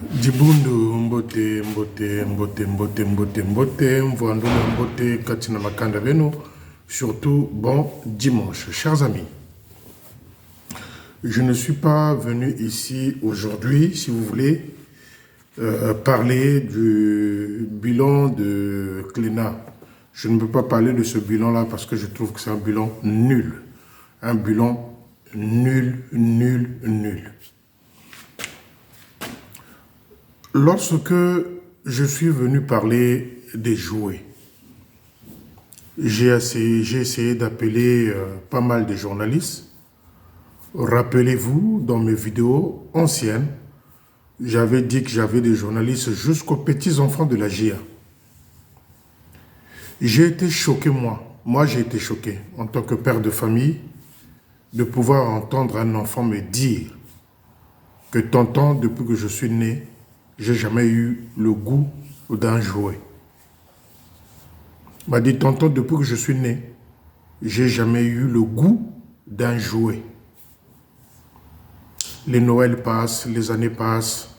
Djibundu mbote mbote mbote mbote mbote mbote mvoanduna mbote katina makanda veno. Surtout bon dimanche, chers amis. Je ne suis pas venu ici aujourd'hui, si vous voulez, parler du bilan de Cléna. Je ne peux pas parler de ce bilan-là parce que je trouve que c'est un bilan nul. Un bilan nul, nul, nul. Lorsque je suis venu parler des jouets, j'ai essayé d'appeler pas mal de journalistes. Rappelez-vous, dans mes vidéos anciennes, j'avais dit que j'avais des journalistes jusqu'aux petits-enfants de la GIA. J'ai été choqué, moi. Moi, j'ai été choqué, en tant que père de famille, de pouvoir entendre un enfant me dire que tonton, depuis que je suis né, j'ai jamais eu le goût d'un jouet. Il m'a dit, tonton, depuis que je suis né, j'ai jamais eu le goût d'un jouet. Les Noëls passent, les années passent.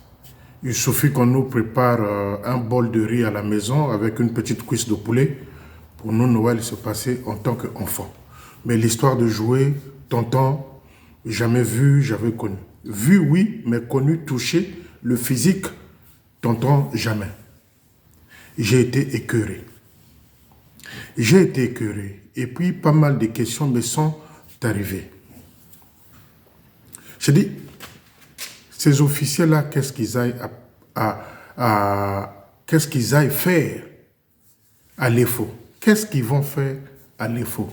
Il suffit qu'on nous prépare un bol de riz à la maison avec une petite cuisse de poulet. Pour nous, Noël se passait en tant qu'enfant. Mais l'histoire de jouer, tonton, jamais vu, j'avais connu. Vu, oui, mais connu, touché, le physique, tonton, jamais. J'ai été écœuré. J'ai été écœuré. Et puis, pas mal de questions me sont arrivées. J'ai dit, ces officiers-là, qu'est-ce qu'ils aillent faire à l'EFO? Qu'est-ce qu'ils vont faire à l'EFO?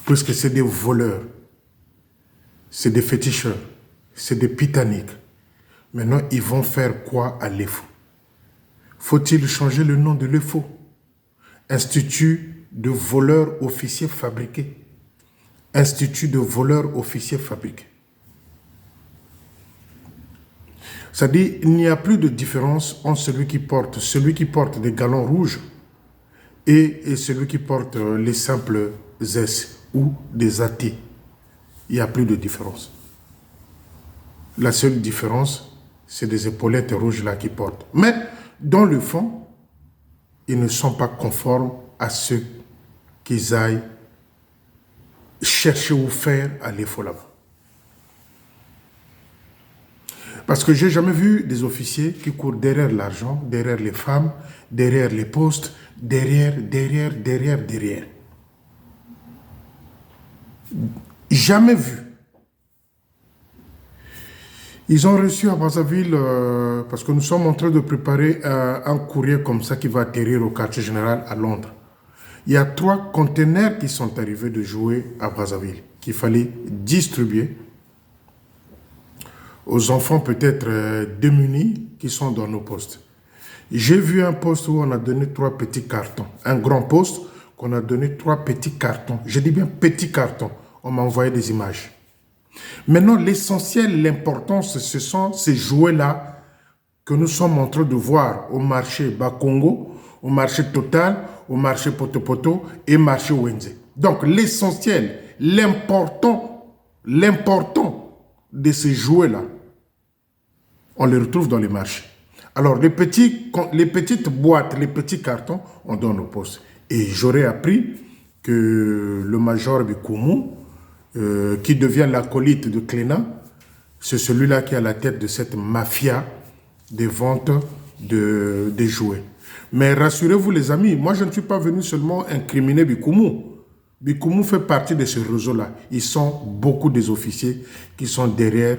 Puisque c'est des voleurs, c'est des féticheurs, c'est des pitaniques. Maintenant, ils vont faire quoi à l'EFO? Faut-il changer le nom de l'EFO? Institut de voleurs officiers fabriqués. Institut de voleurs officiers fabriqués. C'est-à-dire, il n'y a plus de différence entre celui qui porte des galons rouges et celui qui porte les simples S ou des AT. Il n'y a plus de différence. La seule différence, c'est des épaulettes rouges là qu'ils portent. Mais, dans le fond, ils ne sont pas conformes à ce qu'ils aillent chercher ou faire à l'EFO là-bas. Parce que je n'ai jamais vu des officiers qui courent derrière l'argent, derrière les femmes, derrière les postes, derrière. Jamais vu. Ils ont reçu à Brazzaville, parce que nous sommes en train de préparer un courrier comme ça qui va atterrir au quartier général à Londres. Il y a 3 conteneurs qui sont arrivés de jouets à Brazzaville, qu'il fallait distribuer aux enfants peut-être démunis qui sont dans nos postes. J'ai vu un poste où on a donné 3 petits cartons. Un grand poste qu'on a donné 3 petits cartons. Je dis bien petits cartons. On m'a envoyé des images. Maintenant, l'essentiel, l'importance, ce sont ces jouets-là que nous sommes en train de voir au marché Bakongo, au marché Total, au marché Potopoto et marché Wenze. Donc, l'essentiel, l'important de ces jouets-là, on les retrouve dans les marchés. Alors, les petites boîtes, les petits cartons, on donne au poste. Et j'aurais appris que le major Bikoumou, qui devient l'acolyte de Cléna, c'est celui-là qui est à la tête de cette mafia des ventes des jouets. Mais rassurez-vous les amis, moi je ne suis pas venu seulement incriminer Bikoumou. Bikoumou fait partie de ce réseau-là. Ils sont beaucoup des officiers qui sont derrière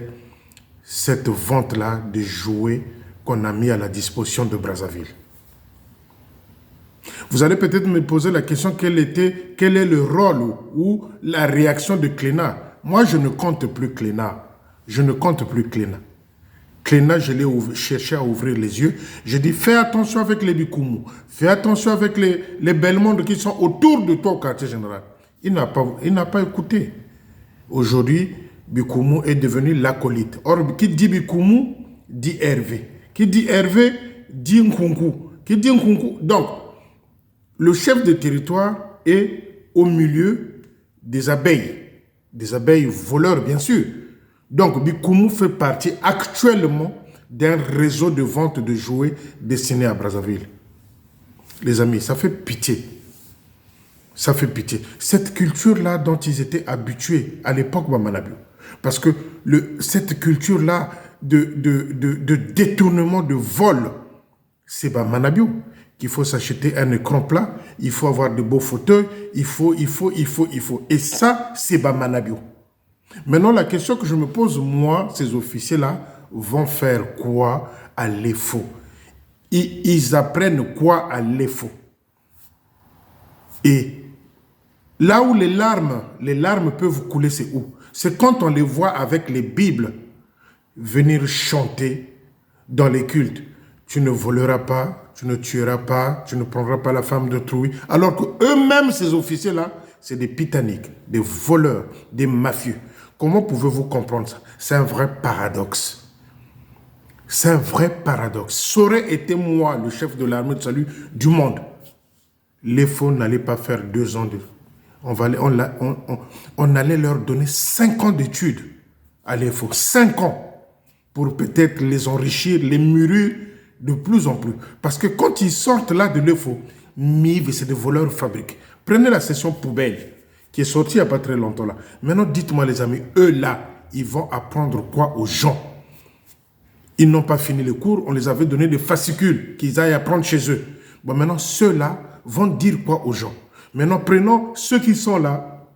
cette vente-là de jouets qu'on a mis à la disposition de Brazzaville. Vous allez peut-être me poser la question, quel est le rôle ou la réaction de Cléna? Moi, je ne compte plus Cléna. Je ne compte plus Cléna. Cléna, je l'ai cherché à ouvrir les yeux. Je dis, fais attention avec les Bikoumou. Fais attention avec les Belmondes qui sont autour de toi au quartier général. Il n'a pas écouté. Aujourd'hui, Bikoumou est devenu l'acolyte. Or, qui dit Bikoumou, dit Hervé. Qui dit Hervé, dit Nkunku. Qui dit Nkunku. Donc, le chef de territoire est au milieu des abeilles voleurs bien sûr. Donc Bikoumou fait partie actuellement d'un réseau de vente de jouets destinés à Brazzaville. Les amis, ça fait pitié. Ça fait pitié. Cette culture-là dont ils étaient habitués à l'époque Bamanabio. Parce que cette culture-là de détournement, de vol, c'est Bamanabio. Qu'il faut s'acheter un écran plat, il faut avoir de beaux fauteuils, il faut. Et ça, c'est Bamanabio. Maintenant, la question que je me pose, moi, ces officiers-là vont faire quoi à l'EFO? Ils apprennent quoi à l'EFO? Et là où les larmes peuvent couler, c'est où? C'est quand on les voit avec les Bibles venir chanter dans les cultes. Tu ne voleras pas, tu ne tueras pas, tu ne prendras pas la femme d'autrui. Alors qu'eux-mêmes, ces officiers-là, c'est des pitaniques, des voleurs, des mafieux. Comment pouvez-vous comprendre ça? C'est un vrai paradoxe. C'est un vrai paradoxe. Ça aurait été moi, le chef de l'armée de salut du monde. L'EFO n'allait pas faire 2 ans de... On allait leur donner 5 ans d'études à l'EFO. 5 ans. Pour peut-être les enrichir, les mûrir de plus en plus. Parce que quand ils sortent là de l'EFO, MIV, c'est des voleurs fabriques. Prenez la session poubelle, qui est sortie il n'y a pas très longtemps là. Maintenant, dites-moi les amis, eux là, ils vont apprendre quoi aux gens? Ils n'ont pas fini les cours, on les avait donné des fascicules qu'ils aillent apprendre chez eux. Bon, maintenant, ceux-là vont dire quoi aux gens? Maintenant, prenons ceux qui sont là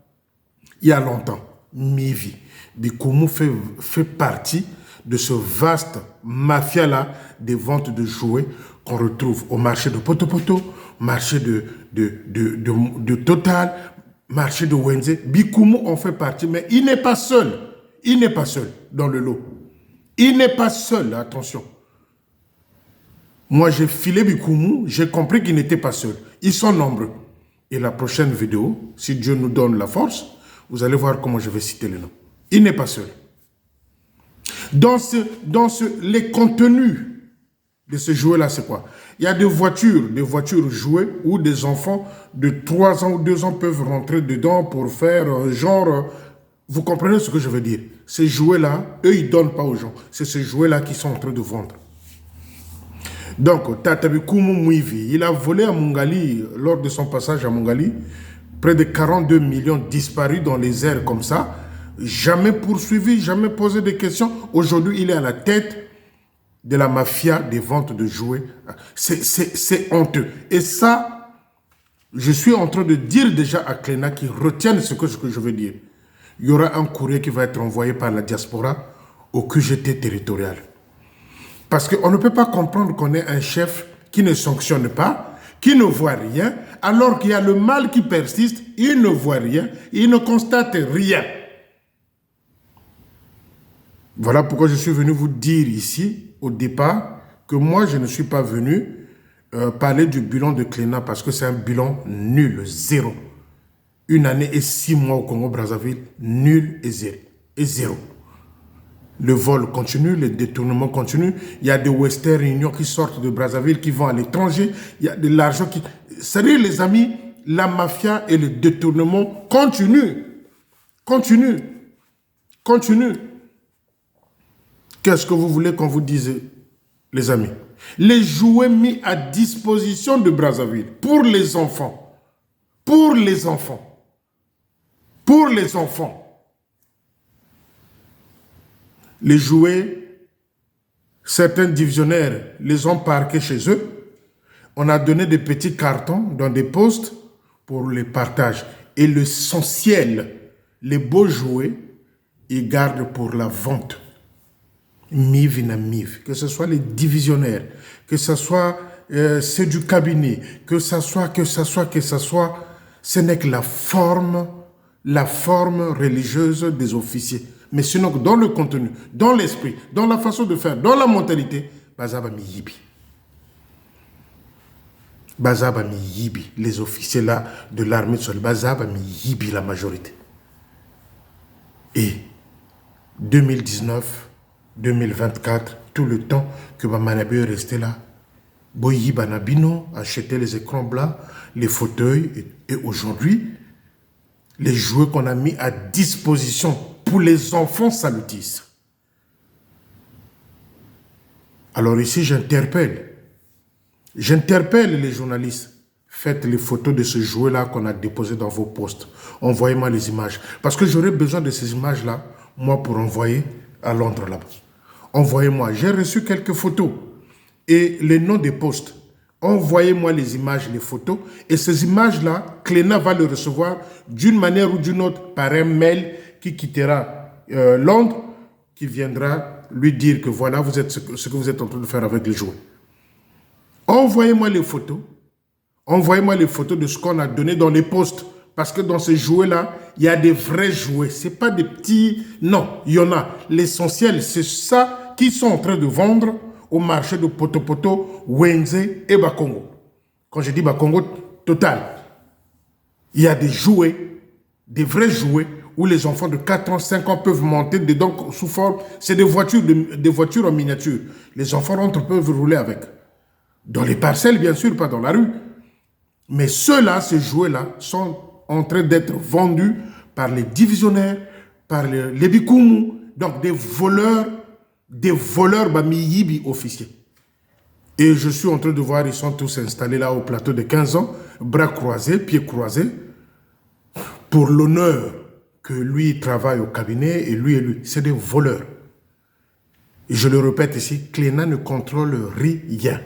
il y a longtemps. Mivi. Bikoumou fait partie de ce vaste mafia-là des ventes de jouets qu'on retrouve au marché de Poto-Poto, marché de Total, marché de Wenze. Bikoumou en fait partie, mais il n'est pas seul. Il n'est pas seul dans le lot. Il n'est pas seul, attention. Moi, j'ai filé Bikoumou, j'ai compris qu'il n'était pas seul. Ils sont nombreux. Et la prochaine vidéo, si Dieu nous donne la force, vous allez voir comment je vais citer les noms. Il n'est pas seul. Les contenus de ce jouet-là, c'est quoi? Il y a des voitures jouées où des enfants de 3 ans ou 2 ans peuvent rentrer dedans pour faire genre... Vous comprenez ce que je veux dire? Ces jouets-là, eux, ils ne donnent pas aux gens. C'est ces jouets-là qu'ils sont en train de vendre. Donc, Tatabikoumou Mouivi, il a volé à Mungali, lors de son passage à Mungali, près de 42 millions disparus dans les airs comme ça, jamais poursuivi, jamais posé de questions. Aujourd'hui, il est à la tête de la mafia des ventes de jouets. C'est honteux. Et ça, je suis en train de dire déjà à Cléna qu'il retienne ce que je veux dire. Il y aura un courrier qui va être envoyé par la diaspora au QGT territorial. Parce qu'on ne peut pas comprendre qu'on ait un chef qui ne sanctionne pas, qui ne voit rien, alors qu'il y a le mal qui persiste, il ne voit rien, il ne constate rien. Voilà pourquoi je suis venu vous dire ici, au départ, que moi, je ne suis pas venu parler du bilan de Cléna parce que c'est un bilan nul, 0. 1 année et 6 mois au Congo-Brazzaville, nul et 0. Le vol continue, le détournement continue. Il y a des Western Union qui sortent de Brazzaville, qui vont à l'étranger. Il y a de l'argent qui... C'est-à-dire, les amis, la mafia et le détournement continuent. Continue. Qu'est-ce que vous voulez qu'on vous dise, les amis? Les jouets mis à disposition de Brazzaville pour les enfants. Pour les enfants. Les jouets, certains divisionnaires les ont parqués chez eux. On a donné des petits cartons dans des postes pour les partages. Et l'essentiel, les beaux jouets, ils gardent pour la vente. Miv na miv. Que ce soit les divisionnaires, que ce soit ceux du cabinet, que ce soit, ce n'est que la forme religieuse des officiers. Mais sinon, dans le contenu, dans l'esprit, dans la façon de faire, dans la mentalité, Bazaba mi yibi. Bazaba mi yibi. Les officiers là de l'armée de sol, Bazaba mi yibi la majorité. Et 2019, 2024, tout le temps que Bamanabio est resté là, Boyi Banabino achetait les écrans blancs, les fauteuils, et aujourd'hui, les jouets qu'on a mis à disposition pour les enfants salutissent. Alors ici, j'interpelle les journalistes. Faites les photos de ce jouet-là qu'on a déposé dans vos postes. Envoyez-moi les images. Parce que j'aurai besoin de ces images-là, moi, pour envoyer à Londres là-bas. Envoyez-moi. J'ai reçu quelques photos et les noms des postes. Envoyez-moi les images, les photos. Et ces images-là, Cléna va les recevoir d'une manière ou d'une autre par un mail qui quittera Londres, qui viendra lui dire que voilà, vous êtes ce que vous êtes en train de faire avec les jouets. Envoyez-moi les photos. Envoyez-moi les photos de ce qu'on a donné dans les postes. Parce que dans ces jouets-là, il y a des vrais jouets. Ce n'est pas des petits... Non, il y en a. L'essentiel, c'est ça qu'ils sont en train de vendre au marché de Poto-Poto, Wenze et Bakongo. Quand je dis Bakongo, total. Il y a des jouets, des vrais jouets, où les enfants de 4 ans, 5 ans peuvent monter dedans sous forme... C'est des voitures en miniature. Les enfants rentrent, peuvent rouler avec. Dans les parcelles, bien sûr, pas dans la rue. Mais ceux-là, ces jouets-là, sont en train d'être vendus par les divisionnaires, par les bikumu, donc des voleurs bamiyibi officiers. Et je suis en train de voir, ils sont tous installés là au plateau de 15 ans, bras croisés, pieds croisés, pour l'honneur que lui il travaille au cabinet et lui. C'est des voleurs. Et je le répète ici, Cléna ne contrôle rien.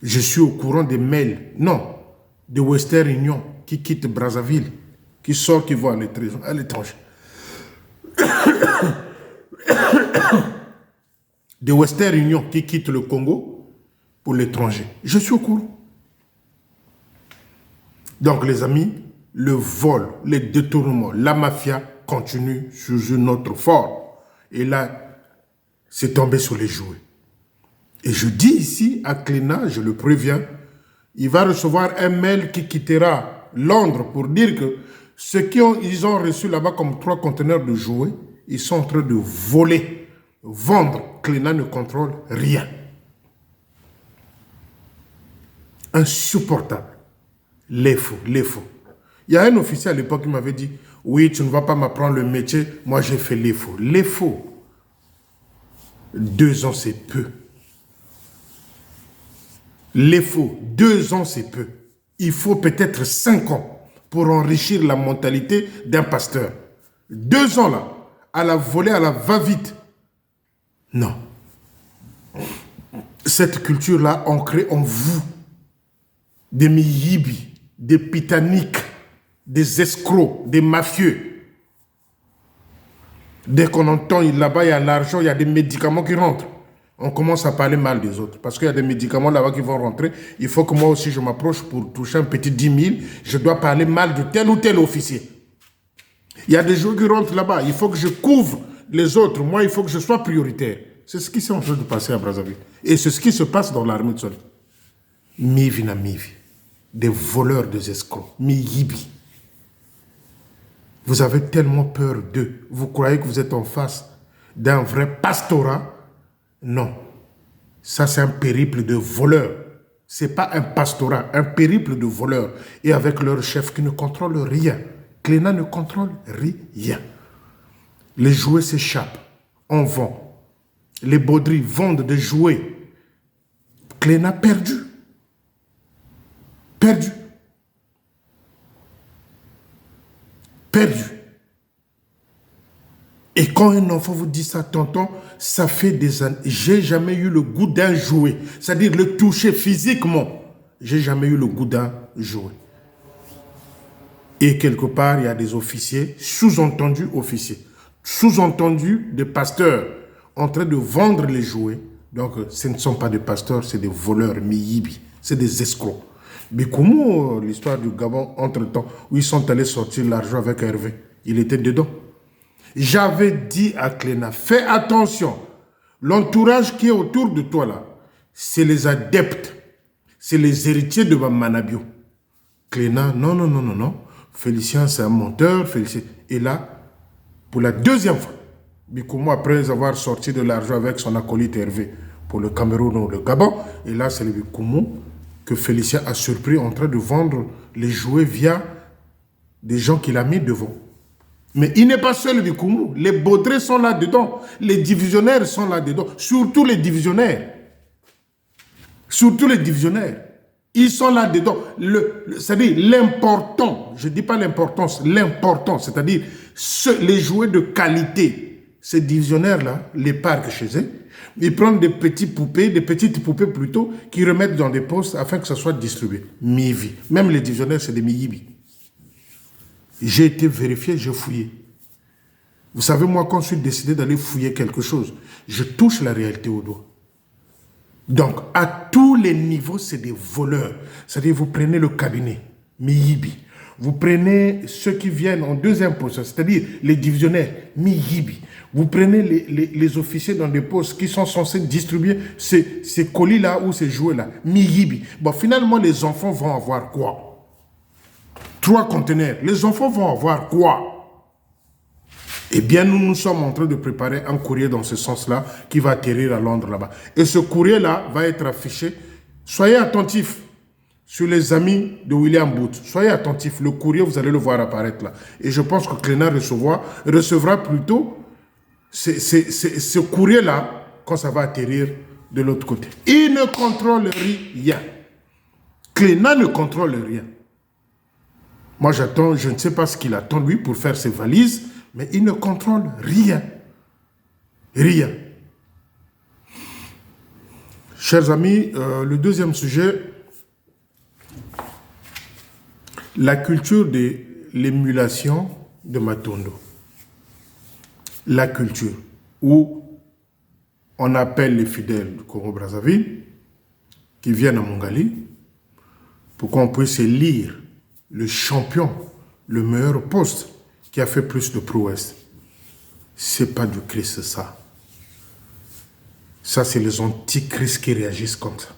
Je suis au courant des mails, non, de Western Union qui quitte Brazzaville, qui sort, qui va à l'étranger. De Western Union qui quitte le Congo pour l'étranger. Je suis au courant. Donc les amis, le vol, les détournements, la mafia continue sous une autre forme. Et là, c'est tombé sur les jouets. Et je dis ici à Cléna, je le préviens, il va recevoir un mail qui quittera Londres pour dire que ce qu'ils ont reçu là-bas comme 3 conteneurs de jouets, ils sont en train de voler, vendre. Cléna ne contrôle rien. Insupportable. Les faux. Il y a un officier à l'époque qui m'avait dit, oui, tu ne vas pas m'apprendre le métier, moi j'ai fait les faux. Les faux. 2 ans, c'est peu. Les faux, 2 ans, c'est peu. Il faut peut-être 5 ans pour enrichir la mentalité d'un pasteur. 2 ans, là, à la volée, à la va-vite. Non. Cette culture-là, ancrée en vous, des miyibis, des pitaniques, des escrocs, des mafieux. Dès qu'on entend là-bas, il y a l'argent, il y a des médicaments qui rentrent. On commence à parler mal des autres. Parce qu'il y a des médicaments là-bas qui vont rentrer. Il faut que moi aussi je m'approche pour toucher un petit 10 000. Je dois parler mal de tel ou tel officier. Il y a des gens qui rentrent là-bas. Il faut que je couvre les autres. Moi, il faut que je sois prioritaire. C'est ce qui s'est en train de passer à Brazzaville. Et c'est ce qui se passe dans l'armée de Soleil. Mivi na mivi. Des voleurs, des escrocs. Miyibi. Vous avez tellement peur d'eux. Vous croyez que vous êtes en face d'un vrai pastorat? Non. Ça, c'est un périple de voleurs. Ce n'est pas un pastorat, un périple de voleurs. Et avec leur chef qui ne contrôle rien. Cléna ne contrôle rien. Les jouets s'échappent. On vend. Les bauderies vendent des jouets. Cléna perdu. Perdu. Perdu. Et quand un enfant vous dit ça, tonton, ça fait des années. J'ai jamais eu le goût d'un jouet. C'est-à-dire le toucher physiquement. J'ai jamais eu le goût d'un jouet. Et quelque part, il y a des officiers, sous-entendus officiers, sous-entendus des pasteurs en train de vendre les jouets. Donc, ce ne sont pas des pasteurs, c'est des voleurs, miyibi. C'est des escrocs. Mais comment l'histoire du Gabon, entre-temps, où ils sont allés sortir l'argent avec Hervé? Il était dedans. J'avais dit à Cléna, fais attention. L'entourage qui est autour de toi là, c'est les adeptes, c'est les héritiers de Manabio. Cléna, non. Félicien, c'est un menteur. Félicien. Et là, pour la 2e fois, Bikoumou, après avoir sorti de l'argent avec son acolyte Hervé pour le Cameroun ou le Gabon, et là, c'est le Bikoumou que Félicien a surpris en train de vendre les jouets via des gens qu'il a mis devant. Mais il n'est pas seul du Koumou. Les Baudrés sont là-dedans. Les divisionnaires sont là-dedans. Surtout les divisionnaires. Surtout les divisionnaires. Ils sont là-dedans. C'est-à-dire l'important, je ne dis pas l'importance, l'important, c'est-à-dire les jouets de qualité. Ces divisionnaires-là, les parquent chez eux. Ils prennent des petites poupées plutôt, qui remettent dans des postes afin que ça soit distribué. Mivi. Même les divisionnaires, c'est des miyibi. J'ai été vérifié, j'ai fouillé. Vous savez, moi, quand je suis décidé d'aller fouiller quelque chose, je touche la réalité au doigt. Donc, à tous les niveaux, c'est des voleurs. C'est-à-dire, vous prenez le cabinet, miyibi. Vous prenez ceux qui viennent en deuxième position, c'est-à-dire les divisionnaires, miyibi. Vous prenez les officiers dans des postes qui sont censés distribuer ces colis-là ou ces jouets-là, miyibi. Bon, finalement, les enfants vont avoir quoi? 3 conteneurs. Les enfants vont avoir quoi? Eh bien, nous sommes en train de préparer un courrier dans ce sens-là qui va atterrir à Londres là-bas. Et ce courrier-là va être affiché. Soyez attentifs sur les amis de William Booth. Soyez attentifs. Le courrier, vous allez le voir apparaître là. Et je pense que Cléna recevra plutôt ce courrier-là quand ça va atterrir de l'autre côté. Il ne contrôle rien. Cléna ne contrôle rien. Moi, j'attends, je ne sais pas ce qu'il attend, lui, pour faire ses valises, mais il ne contrôle rien. Rien. Chers amis, le deuxième sujet, la culture de l'émulation de Matondo. La culture, où on appelle les fidèles du Congo-Brazzaville, qui viennent à Mongali, pour qu'on puisse lire le champion, le meilleur poste, qui a fait plus de prouesses. C'est pas du Christ, ça. Ça, c'est les antichrists qui réagissent comme ça.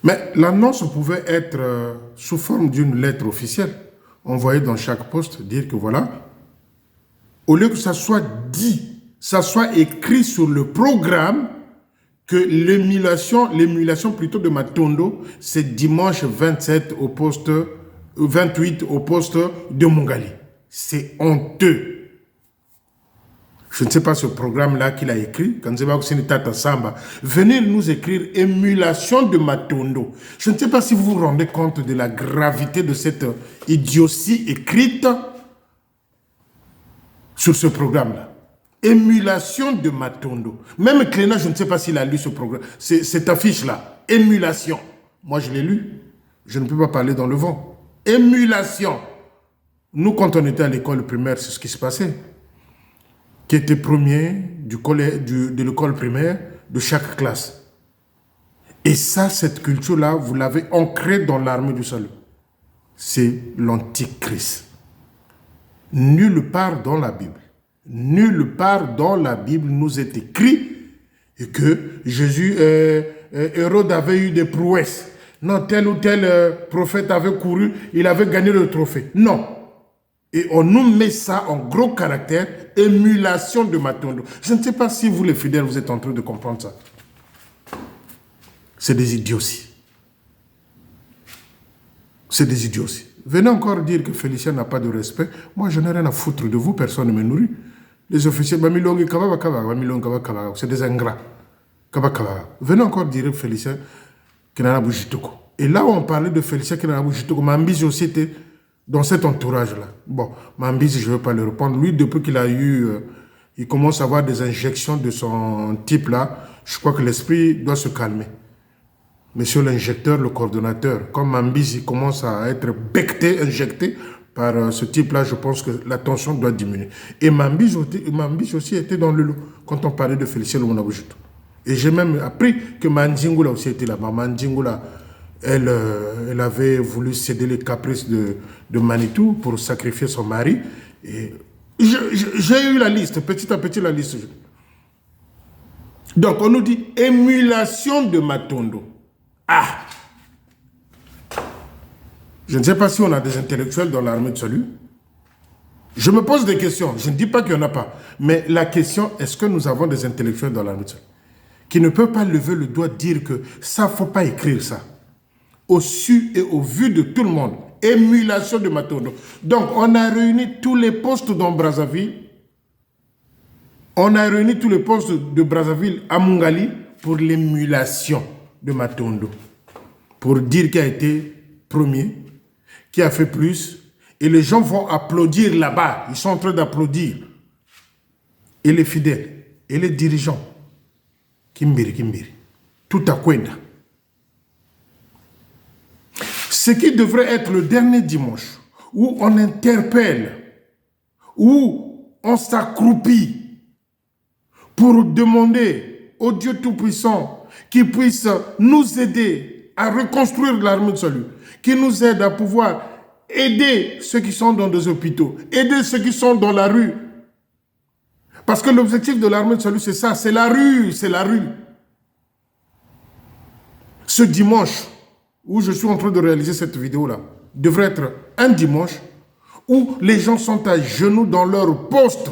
Mais l'annonce pouvait être sous forme d'une lettre officielle, envoyée dans chaque poste, dire que voilà, au lieu que ça soit dit, ça soit écrit sur le programme, que l'émulation plutôt de Matondo, c'est dimanche 27 au poste 28 au poste de Mongali. C'est honteux. Je ne sais pas ce programme-là qu'il a écrit. Venez nous écrire émulation de Matondo. Je ne sais pas si vous vous rendez compte de la gravité de cette idiotie écrite sur ce programme-là. Émulation de Matondo. Même Cléna, je ne sais pas s'il a lu ce programme, cette affiche-là. Émulation. Moi, je l'ai lu. Je ne peux pas parler dans le vent. Émulation. Nous, quand on était à l'école primaire, c'est ce qui se passait. Qui était premier de l'école primaire de chaque classe. Et ça, cette culture-là, vous l'avez ancrée dans l'armée du salut. C'est l'antichrist. Nulle part dans la Bible. Nulle part dans la Bible nous est écrit que Hérode avait eu des prouesses. Non, tel ou tel prophète avait couru, il avait gagné le trophée. Non. Et on nous met ça en gros caractère, émulation de Matondo. Je ne sais pas si vous les fidèles, vous êtes en train de comprendre ça. C'est des idioties. C'est des idioties. Venez encore dire que Félicien n'a pas de respect. Moi, je n'ai rien à foutre de vous, personne ne me nourrit. Les officiers, c'est des ingrats. Venez encore dire Félicien qu'il n'a pas de. Et là où on parlait de Félicien qui n'a pas de, Mambizi aussi était dans cet entourage-là. Bon, Mambizi, je ne veux pas le répondre. Lui, depuis qu'il a eu, il commence à avoir des injections de son type-là, je crois que l'esprit doit se calmer. Monsieur l'injecteur, le coordonnateur, comme Mambizi commence à être becté, injecté par ce type-là, je pense que la tension doit diminuer. Et Mambizi aussi était dans le lot quand on parlait de Félicien Lumonaboujitou. Et j'ai même appris que Mandjingula aussi était là-bas. Mandjingula, elle avait voulu céder les caprices de Manitou pour sacrifier son mari. Et j'ai eu la liste, petit à petit la liste. Donc on nous dit émulation de Matondo. Ah! Je ne sais pas si on a des intellectuels dans l'armée de salut. Je me pose des questions. Je ne dis pas qu'il n'y en a pas. Mais la question, est-ce que nous avons des intellectuels dans l'armée de salut qui ne peuvent pas lever le doigt dire que ça, il ne faut pas écrire ça. Au su et au vu de tout le monde. Émulation de Matondo. Donc, on a réuni tous les postes dans Brazzaville. On a réuni tous les postes de Brazzaville à Mungali pour l'émulation de Matondo. Pour dire qui a été premier, qui a fait plus. Et les gens vont applaudir là-bas. Ils sont en train d'applaudir. Et les fidèles, et les dirigeants. Kimbiri, Kimbiri. Tout à Kwenda. Ce qui devrait être le dernier dimanche, où on interpelle, où on s'accroupit pour demander au Dieu Tout-Puissant qu'il puisse nous aider à reconstruire l'armée de salut, qu'il nous aide à pouvoir aider ceux qui sont dans des hôpitaux, aider ceux qui sont dans la rue. Parce que l'objectif de l'armée de salut, c'est ça, c'est la rue, c'est la rue. Ce dimanche, où je suis en train de réaliser cette vidéo-là, devrait être un dimanche où les gens sont à genoux dans leur poste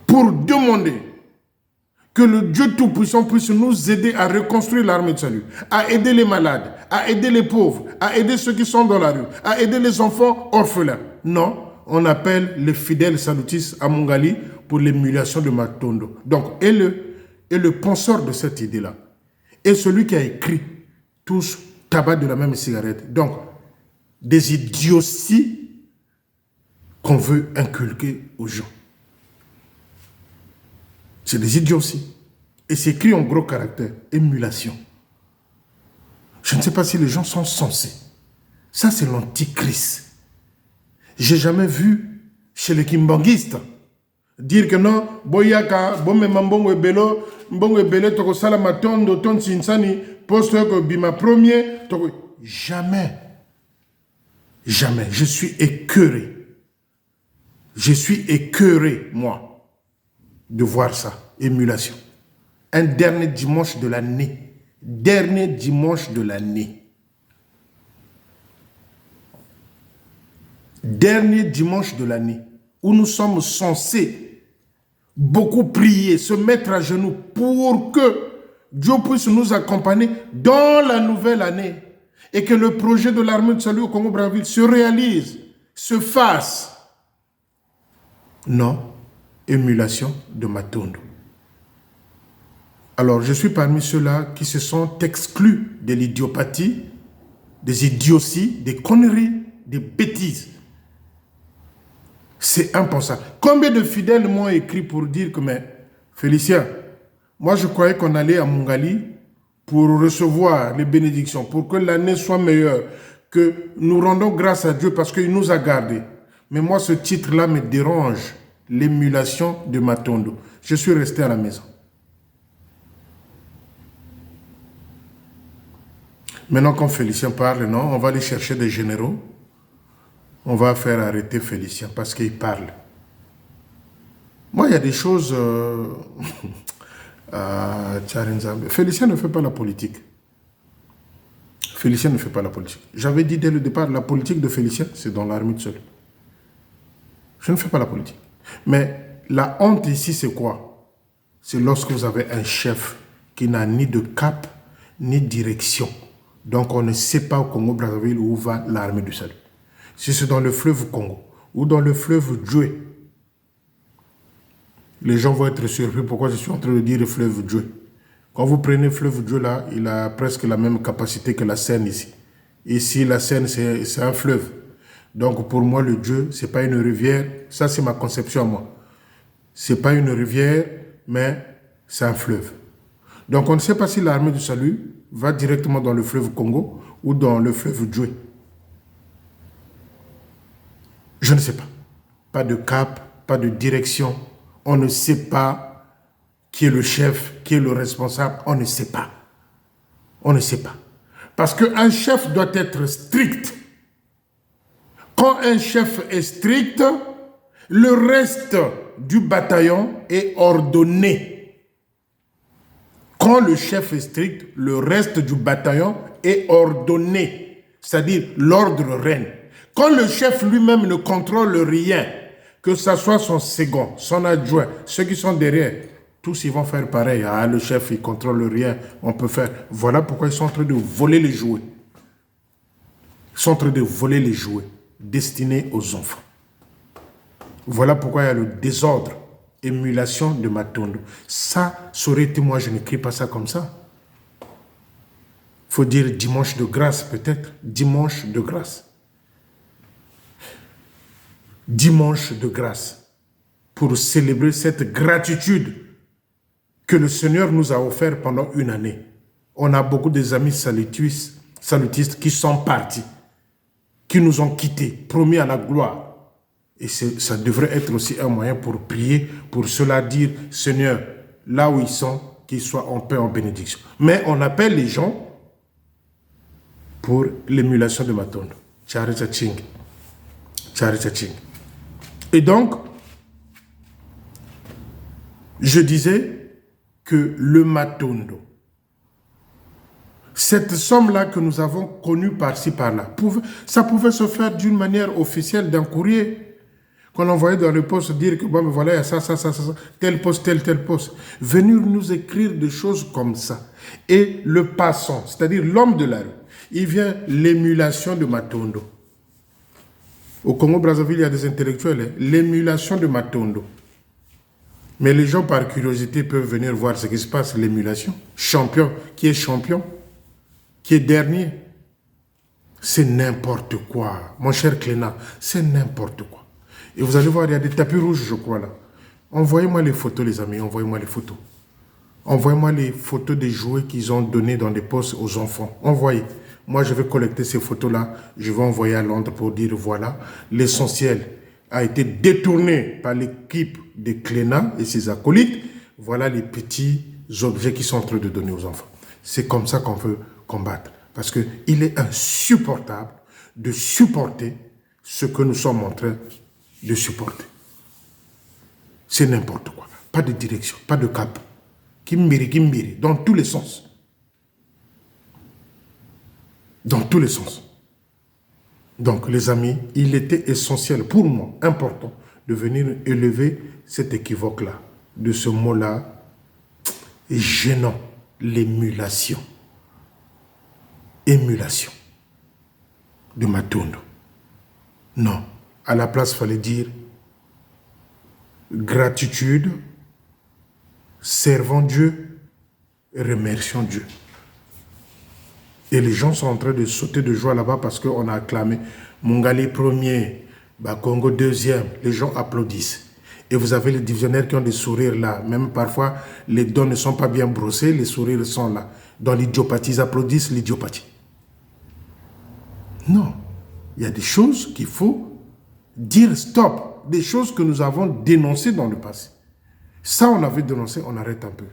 pour demander que le Dieu Tout-Puissant puisse nous aider à reconstruire l'armée de salut, à aider les malades, à aider les pauvres, à aider ceux qui sont dans la rue, à aider les enfants orphelins. Non, on appelle les fidèles salutistes à Mungali pour l'émulation de Matondo. Donc, et le penseur de cette idée-là, et celui qui a écrit tous tabac de la même cigarette. Donc, des idioties qu'on veut inculquer aux gens. C'est des idioties. Et c'est écrit en gros caractère, émulation. Je ne sais pas si les gens sont censés. Ça, c'est l'antichrist. J'ai jamais vu chez les kimbanguistes dire que non, boyaka, bon mbongo ebele, toko sala matondo, ton sinsani, poste ko bima premier, toko. Jamais. Jamais. Je suis écœuré. Je suis écœuré, moi, de voir ça. Émulation. Un dernier dimanche de l'année. Dernier dimanche de l'année. Dernier dimanche de l'année. Où nous sommes censés beaucoup prier, se mettre à genoux pour que Dieu puisse nous accompagner dans la nouvelle année et que le projet de l'armée de salut au Congo-Brazzaville se réalise, se fasse. Non, émulation de Matondo. Alors, je suis parmi ceux-là qui se sont exclus de l'idiopathie, des idioties, des conneries, des bêtises. C'est impensable. Combien de fidèles m'ont écrit pour dire que, mais Félicien, moi je croyais qu'on allait à Mungali pour recevoir les bénédictions, pour que l'année soit meilleure, que nous rendons grâce à Dieu parce qu'il nous a gardés. Mais moi, ce titre-là me dérange, l'émulation de Matondo. Je suis resté à la maison. Maintenant, quand Félicien parle, non, on va aller chercher des généraux. On va faire arrêter Félicien parce qu'il parle. Moi, il y a des choses... Félicien ne fait pas la politique. Félicien ne fait pas la politique. J'avais dit dès le départ, la politique de Félicien, c'est dans l'armée de salut. Je ne fais pas la politique. Mais la honte ici, c'est quoi? C'est lorsque vous avez un chef qui n'a ni de cap, ni de direction. Donc, on ne sait pas au Congo-Brazzaville où va l'armée du salut. Si c'est dans le fleuve Congo ou dans le fleuve Djoué, les gens vont être surpris pourquoi je suis en train de dire le fleuve Djoué. Quand vous prenez le fleuve Djoué là, il a presque la même capacité que la Seine ici. Ici, la Seine, c'est un fleuve. Donc pour moi, le Djoué, ce n'est pas une rivière. Ça, c'est ma conception à moi. Ce n'est pas une rivière, mais c'est un fleuve. Donc on ne sait pas si l'armée du salut va directement dans le fleuve Congo ou dans le fleuve Djoué. Je ne sais pas. Pas de cap, pas de direction. On ne sait pas qui est le chef, qui est le responsable. On ne sait pas. On ne sait pas. Parce qu'un chef doit être strict. Quand un chef est strict, le reste du bataillon est ordonné. Quand le chef est strict, le reste du bataillon est ordonné. C'est-à-dire l'ordre règne. Quand le chef lui-même ne contrôle rien, que ce soit son second, son adjoint, ceux qui sont derrière, tous ils vont faire pareil. Ah, le chef, il ne contrôle rien, on peut faire. Voilà pourquoi ils sont en train de voler les jouets. sont en train de voler les jouets destinés aux enfants. Voilà pourquoi il y a le désordre, émulation de Matondo. Ça aurait été moi, je n'écris pas ça comme ça. Il faut dire dimanche de grâce peut-être, dimanche de grâce. Dimanche de grâce, pour célébrer cette gratitude que le Seigneur nous a offert pendant une année. On a beaucoup des amis salutistes qui sont partis, qui nous ont quittés, promis à la gloire. Et ça devrait être aussi un moyen pour prier, pour cela dire, Seigneur, là où ils sont, qu'ils soient en paix, en bénédiction. Mais on appelle les gens pour l'émulation de Matondo. Charita Ching. Charita Ching. Et donc, je disais que le Matondo, cette somme-là que nous avons connue par-ci, par-là, ça pouvait se faire d'une manière officielle, d'un courrier qu'on envoyait dans le poste, dire que bon, mais voilà, il y a ça, tel poste, tel poste. Venir nous écrire des choses comme ça. Et le passant, c'est-à-dire l'homme de la rue, il vient l'émulation de Matondo. Au Congo-Brazzaville, il y a des intellectuels, l'émulation de Matondo. Mais les gens, par curiosité, peuvent venir voir ce qui se passe, l'émulation. Champion, qui est dernier. C'est n'importe quoi. Mon cher Cléna, c'est n'importe quoi. Et vous allez voir, il y a des tapis rouges, je crois, là. Envoyez-moi les photos, les amis, envoyez-moi les photos. Envoyez-moi les photos des jouets qu'ils ont donnés dans des postes aux enfants. Envoyez. Moi, je vais collecter ces photos-là. Je vais envoyer à Londres pour dire, voilà, l'essentiel a été détourné par l'équipe de Cléna et ses acolytes. Voilà les petits objets qu'ils sont en train de donner aux enfants. C'est comme ça qu'on veut combattre. Parce qu'il est insupportable de supporter ce que nous sommes en train de supporter. C'est n'importe quoi. Pas de direction, pas de cap. Kimbiri, dans tous les sens. Dans tous les sens. Donc, les amis, il était essentiel pour moi, important, de venir élever cet équivoque-là, de ce mot-là, gênant, l'émulation. Émulation de Matondo. Non. À la place, il fallait dire gratitude, servons Dieu, remercions Dieu. Et les gens sont en train de sauter de joie là-bas parce qu'on a acclamé Mungali premier, Bakongo deuxième. Les gens applaudissent. Et vous avez les divisionnaires qui ont des sourires là. Même parfois, les dents ne sont pas bien brossés, les sourires sont là. Dans l'idiopathie, ils applaudissent l'idiopathie. Non. Il y a des choses qu'il faut dire stop, des choses que nous avons dénoncées dans le passé. Ça, on avait dénoncé, on arrête un peu.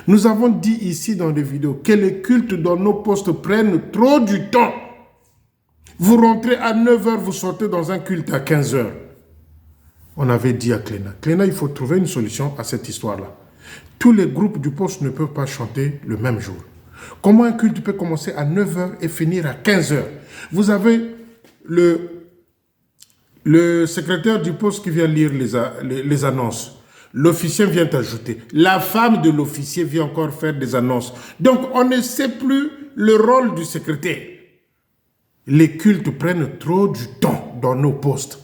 Nous avons dit ici dans des vidéos que les cultes dans nos postes prennent trop du temps. Vous rentrez à 9h, vous sortez dans un culte à 15h. On avait dit à Cléna, il faut trouver une solution à cette histoire-là. Tous les groupes du poste ne peuvent pas chanter le même jour. Comment un culte peut commencer à 9h et finir à 15h? Vous avez le secrétaire du poste qui vient lire les annonces. L'officier vient ajouter. La femme de l'officier vient encore faire des annonces. Donc, on ne sait plus le rôle du secrétaire. Les cultes prennent trop du temps dans nos postes.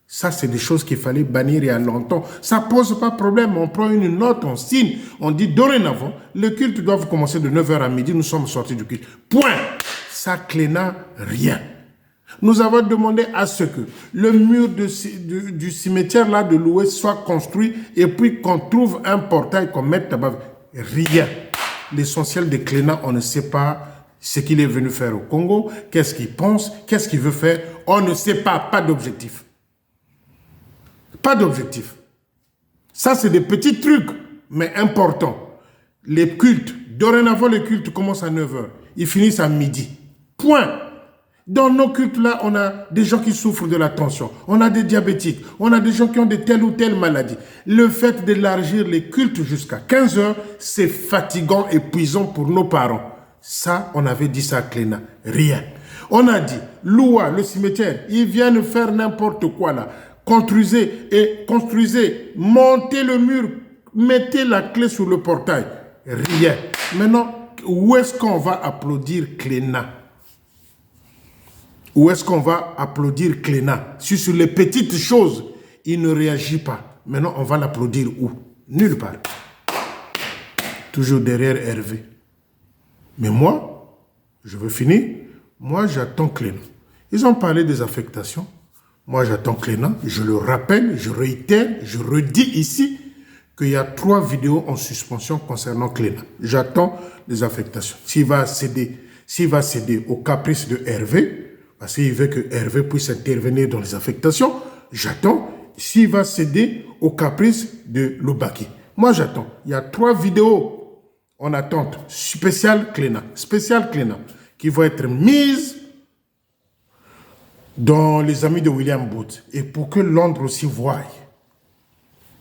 Ça, c'est des choses qu'il fallait bannir il y a longtemps. Ça ne pose pas de problème. On prend une note, on signe. On dit dorénavant, le culte doit commencer de 9h à midi. Nous sommes sortis du culte. Point. Ça, Cléna, rien. Nous avons demandé à ce que le mur du cimetière là de l'Ouest soit construit et puis qu'on trouve un portail qu'on mette là-bas. Rien. L'essentiel de Cléna, on ne sait pas ce qu'il est venu faire au Congo, qu'est-ce qu'il pense, qu'est-ce qu'il veut faire. On ne sait pas, pas d'objectif. Pas d'objectif. Ça, c'est des petits trucs, mais importants. Les cultes, dorénavant, les cultes commencent à 9h. Ils finissent à midi. Point. Dans nos cultes-là, on a des gens qui souffrent de la tension. On a des diabétiques. On a des gens qui ont de telle ou telle maladie. Le fait d'élargir les cultes jusqu'à 15h, c'est fatigant, épuisant pour nos parents. Ça, on avait dit ça à Cléna. Rien. On a dit, Loua, le cimetière, ils viennent faire n'importe quoi là. Construisez, montez le mur, mettez la clé sur le portail. Rien. Maintenant, où est-ce qu'on va applaudir Cléna? Ou est-ce qu'on va applaudir Cléna? Si sur les petites choses, il ne réagit pas. Maintenant, on va l'applaudir où? Nulle part. Toujours derrière Hervé. Mais moi, je veux finir. Moi, j'attends Cléna. Ils ont parlé des affectations. Moi, j'attends Cléna. Je le rappelle, je réitère, je redis ici qu'il y a 3 vidéos en suspension concernant Cléna. J'attends les affectations. S'il va céder au caprice de Hervé, parce qu'il veut que Hervé puisse intervenir dans les affectations, j'attends. S'il va céder au caprice de Lobaki. Moi, j'attends. Il y a 3 vidéos en attente. Spécial Cléna, qui vont être mises dans les amis de William Booth. Et pour que Londres aussi voie,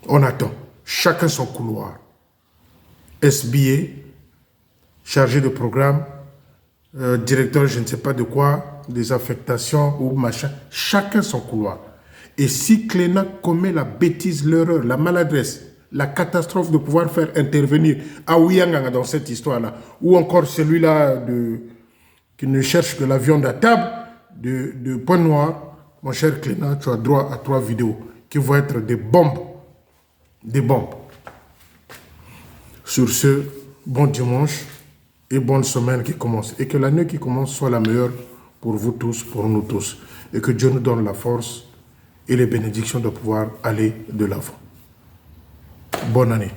on attend. Chacun son couloir. SBA, chargé de programme, directeur je ne sais pas de quoi, des affectations ou machin. Chacun son couloir. Et si Cléna commet la bêtise, l'erreur, la maladresse, la catastrophe de pouvoir faire intervenir Aouyanganga dans cette histoire-là, ou encore celui-là qui ne cherche que la viande à table, de Point Noir, mon cher Cléna, tu as droit à 3 vidéos qui vont être des bombes. Des bombes. Sur ce, bon dimanche et bonne semaine qui commence. Et que l'année qui commence soit la meilleure pour vous tous, pour nous tous. Et que Dieu nous donne la force et les bénédictions de pouvoir aller de l'avant. Bonne année.